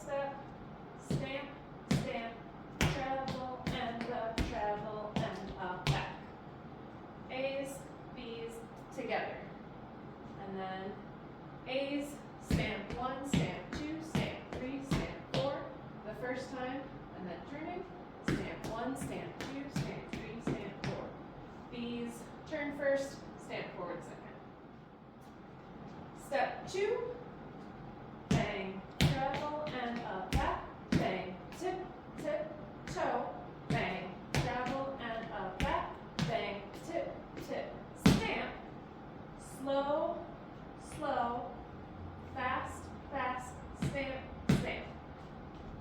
step, stamp, stamp, treble and up, treble and up, back. A's, B's together. And then A's, stamp 1, stamp 2, stamp 3, stamp 4 the first time, and then turning, stamp 1, stamp 2, stamp 3, stamp 4. B's, turn first, stamp forward second. Step 2, bang, treble and up, back, bang, tip, tip, toe, bang, treble and up, back, bang, tip, tip, stamp, slow, slow, fast, fast, stamp, stamp.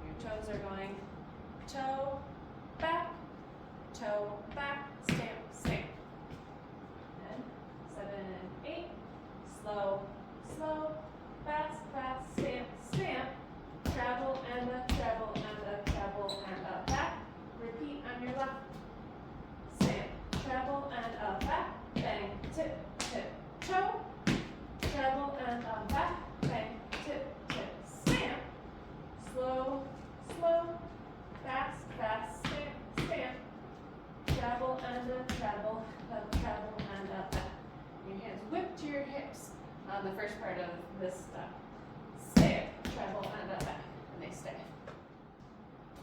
Your toes are going toe, back, stamp, stamp. And 7 and 8, slow, slow, fast, fast, stamp, stamp, treble and a treble and a treble and a back. Repeat on your left. Stamp, treble and a back, bang, tip, tip, toe, treble and a back, bang, tip, tip, stamp, slow, slow, fast, fast, stamp, stamp, treble and a treble and a back. Your hands whip to your hips on the first part of this step. Stamp, treble and a back, and they stay.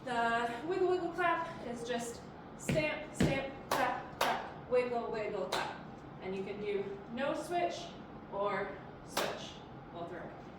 The wiggle, wiggle, clap is just stamp, stamp, clap, clap, wiggle, wiggle, clap. And you can do no switch or switch, both are okay.